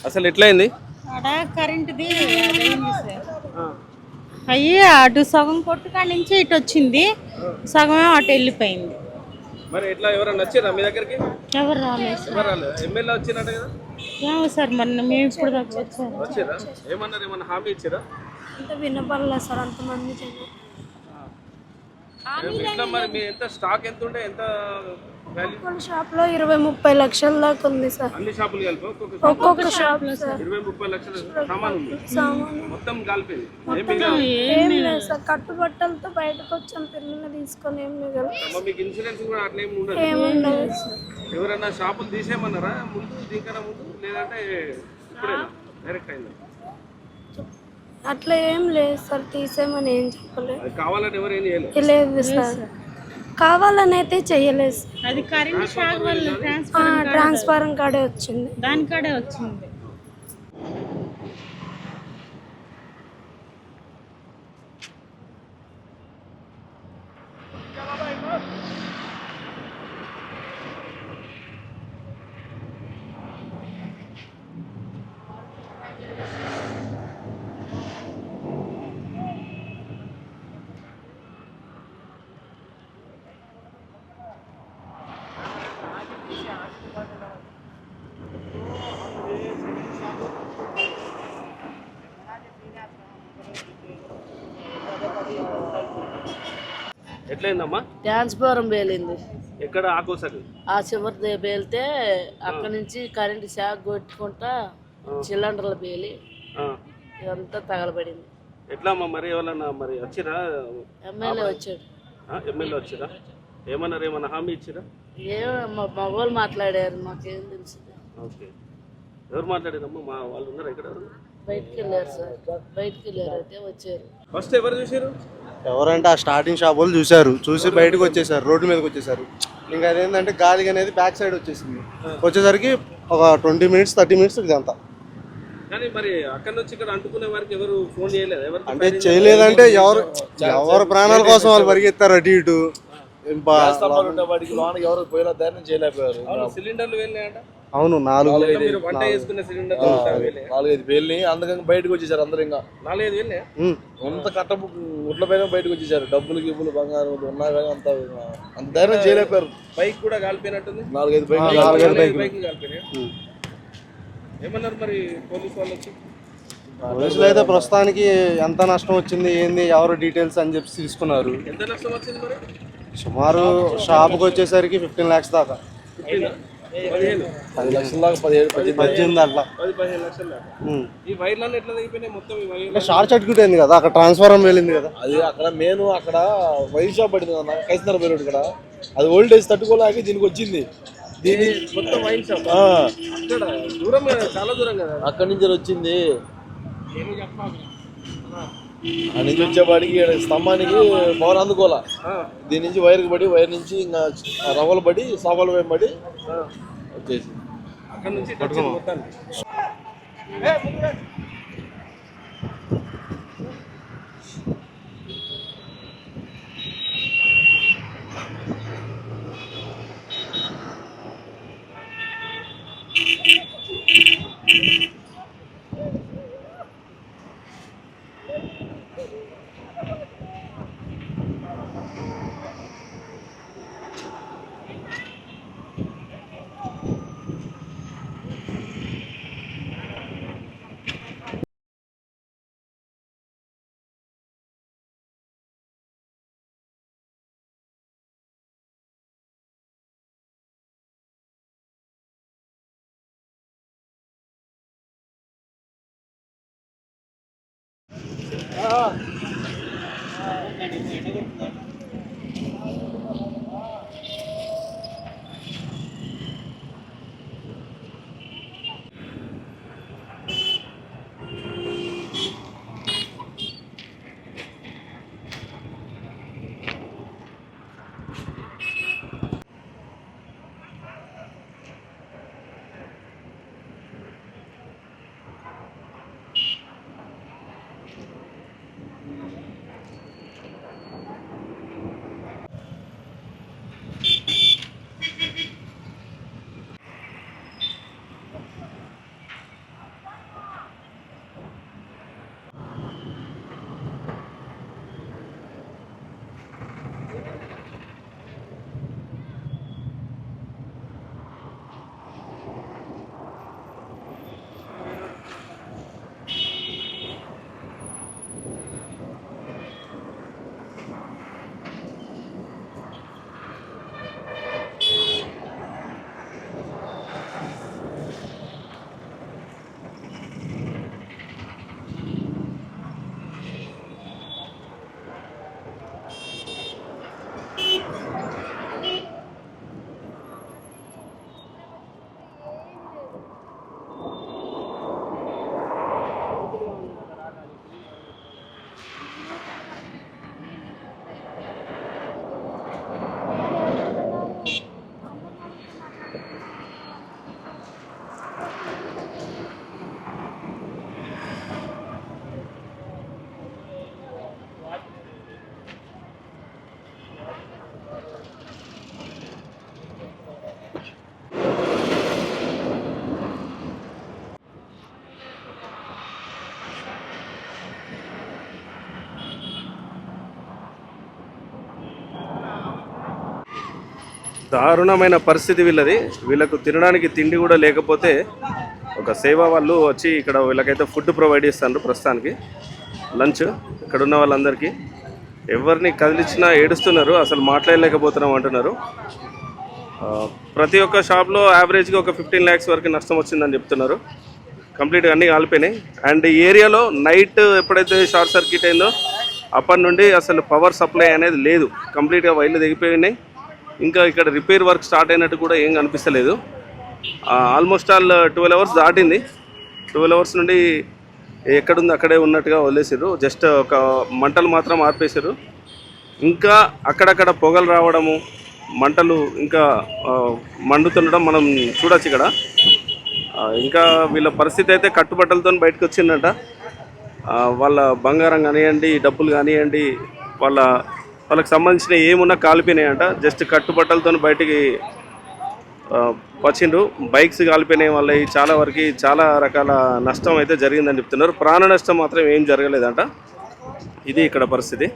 అసలు ఎట్లయింది? ఆడ కరెంటుది అదైంది సార్. అయ్యి అటు సగం కొట్టుకాడ నుంచి ఇటు వచ్చింది, సగమే అటు వెళ్ళిపోయింది. మరి ఎట్లా ఎవరైనా వచ్చారా మీ దగ్గరికి? ఎవరు రాలేదు సార్. ఎవరు రాలేదు. ఎమ్మెల్యే వచ్చినట్టు కదా? ఏమో సార్, మరి మేము ఇప్పుడు దాకా వచ్చాము. వచ్చారా? ఏమన్నారు? ఏమన్నా హామీ ఇచ్చారా? అంత వినపడలేదు సార్, అంతమంది ఎట్లా మరి మీ ఎంత స్టాక్ ఎంత ఉండే ఎంత వాల్యూ? ఒక్కొక్క షాప్ లో 20-30 లక్షల దాకా ఉంది సార్. అన్ని షాపులు కలిపి ఒక్కొక్క షాప్ లో సార్ 20-30 లక్షల సామాన్ ఉంది. సామాను మొత్తం కలిపింది ఏం లేదు సార్. కట్టుబట్టలతో బయటకు వచ్చాం, పిల్లల్ని తీసుకొని ఏం మిగలదు. మీకు ఇన్సూరెన్స్ కూడా అట్లా ఏమి ఉండదు? ఏముండదు సార్. ఎవరైనా షాపులు తీసేయమన్నారా ముందు, దీనికన్నా ముందు, లేదంటే ఇప్పుడేనా డైరెక్ట్ అయిందా? అట్లా ఏం లేదు సార్, తీసేయమని ఏం చెప్పలేదు. అది కావాలని ఎవరు ఏం చేయలేదు? లేదు సార్, కావాలని అయితే చెయ్యలేదు సార్. అది కరెంట్ షాక్ వల్ల ట్రాన్స్ఫారం కాడే వచ్చింది. దానికాడే వచ్చింది. ఎట్లయిందమ్మా? ట్రాన్స్ఫారం పేలింది. ఎక్కడ ఆకోసకి? ఆ చివరి పేలితే అక్కడి నుంచి కరెంటు షాక్ కొట్టుకుంటా సిలిండర్లు పేలి ఇదంతా తగలబడింది. ఎట్లా అమ్మా మరి? ఎవరన్నా మరి వచ్చిరా? ఎమ్మెల్యే వచ్చాడు. ఎమ్మెల్యే వచ్చిరా? ఏమన్నారు? ఏమన్నా హామీ ఇచ్చిరా? ఏమో మగవాళ్ళు మాట్లాడారు, మాకేం తెలుసు. ఓకే, ఎవరు మాట్లాడారమ్మా? మా వాళ్ళు ఉన్నారు ఇక్కడ? బయటికి వెళ్ళారు సార్, బయటికి వెళ్ళారు, అయితే వచ్చారు. ఫస్ట్ ఎవరు చూసారు? ఎవరంటే ఆ స్టార్టింగ్ షాప్ వాళ్ళు చూశారు, చూసి బయటకు వచ్చేసారు, రోడ్డు మీదకి వచ్చేసారు. ఇంకా అదేంటంటే గాలి అనేది బ్యాక్ సైడ్ వచ్చేసింది. వచ్చేసరికి ఒక 20 minutes 30 minutes ఇదంతా. కానీ మరి అక్కడ నుంచి ఇక్కడ అంటుకునే వారికి ఎవరు ఫోన్ చేయలేదు? ఎవరు అంటే చేయలేదంటే ఎవరు ప్రాణాల కోసం వాళ్ళు పరిగెత్తారు అటు ఇటు. సిలిండర్లు వెళ్ళాయంట. అవును, 4-5 వంట చేసుకునే సిలిండర్ 4-5 పేర్లు అందుకని బయటకు వచ్చేసారు అందరు. ఇంకా 4-5 వెళ్ళే అంత కట్ట ఉట్ల పైన బయటకు వచ్చేసారు. డబ్బులు గిబ్బులు బంగారం ఉన్నా కానీ అంత ధైర్యం చేయలేపారు. బైక్ కూడా కాలిపోయినట్టుంది. 4-5 బైక్ కాలిపోయినాయి. ఏమన్నారు మరి పోలీసు వాళ్ళు వచ్చి? పోలీసులు అయితే ప్రస్తుతానికి ఎంత నష్టం వచ్చింది ఏంది ఎవరు డీటెయిల్స్ అని చెప్పి తీసుకున్నారు. ఎంత నష్టం వచ్చింది మరి? సుమారు షాప్కి వచ్చేసరికి 15 lakhs దాకా. 10 లక్షల దాకా 17-18 అట్లా 10-15 లక్షల దాకా. ఈ వైర్లన్నీ ఎట్లా తగ్గిపోయినాయి మొత్తం? ఈ వైర్లు షార్ట్ సర్క్యూట్ అయింది కదా, అక్కడ ట్రాన్స్ఫారం వెళ్ళింది కదా. అది అక్కడ మెయిన్ అక్కడ వైర్ షాప్ పడింది అన్న, కైసనర పేరు ఇక్కడ. అది ఓల్టేజ్ తట్టుకోలేక దీనికి వచ్చింది. దీని మొత్తం వైన్ షాప్ అక్కడ దూరం, చాలా దూరం కదా. అక్కడి నుంచి వచ్చింది. ఆ నుంచి వచ్చేవాడికి స్తంభానికి పవర్ అందుకోవాలా. దీని నుంచి వైర్కి పడి, వైర్ నుంచి ఇంకా రవ్వలు పడి, సాఫాలు వైపు పడి వచ్చేసి అక్కడ నుంచి మొత్తానికి. దారుణమైన పరిస్థితి వీళ్ళది. వీళ్ళకు తినడానికి తిండి కూడా లేకపోతే ఒక సేవ వాళ్ళు వచ్చి ఇక్కడ వీళ్ళకైతే ఫుడ్ ప్రొవైడ్ చేస్తారు. ప్రస్తుతానికి లంచ్ ఇక్కడ ఉన్న వాళ్ళందరికీ. ఎవరిని కదిలించినా ఏడుస్తున్నారు, అసలు మాట్లాడలేకపోతున్నాం అంటున్నారు. ప్రతి ఒక్క షాప్లో యావరేజ్గా ఒక 15 lakhs వరకు నష్టం వచ్చిందని చెప్తున్నారు. కంప్లీట్గా అన్నీ కాలిపోయినాయి. అండ్ ఈ ఏరియాలో నైట్ ఎప్పుడైతే షార్ట్ సర్క్యూట్ అయిందో అప్పటి నుండి అసలు పవర్ సప్లై అనేది లేదు. కంప్లీట్గా వైర్లు దిగిపోయినాయి. ఇంకా ఇక్కడ రిపేర్ వర్క్ స్టార్ట్ అయినట్టు కూడా ఏం కనిపిస్తలేదు. ఆల్మోస్ట్ ఆల్ 12 hours దాటింది. 12 hours నుండి ఎక్కడుంది అక్కడే ఉన్నట్టుగా వదిలేసారు. జస్ట్ ఒక మంటలు మాత్రం ఆర్పేశారు. ఇంకా అక్కడక్కడ పొగలు రావడము, మంటలు ఇంకా మండుతుండడం మనం చూడొచ్చు ఇక్కడ. ఇంకా వీళ్ళ పరిస్థితి అయితే కట్టుబట్టలతో బయటకు వచ్చిందంట. వాళ్ళ బంగారం కానివ్వండి, డబ్బులు కానివ్వండి, వాళ్ళకి సంబంధించిన ఏమున్నా కాలిపోయినాయంట. జస్ట్ కట్టుబట్టలతో బయటికి వచ్చిండ్రు. బైక్స్ కాలిపోయినాయి వాళ్ళవి. చాలా వరకు చాలా రకాల నష్టం అయితే జరిగిందని చెప్తున్నారు. ప్రాణ నష్టం మాత్రం ఏం జరగలేదంట. ఇది ఇక్కడ పరిస్థితి.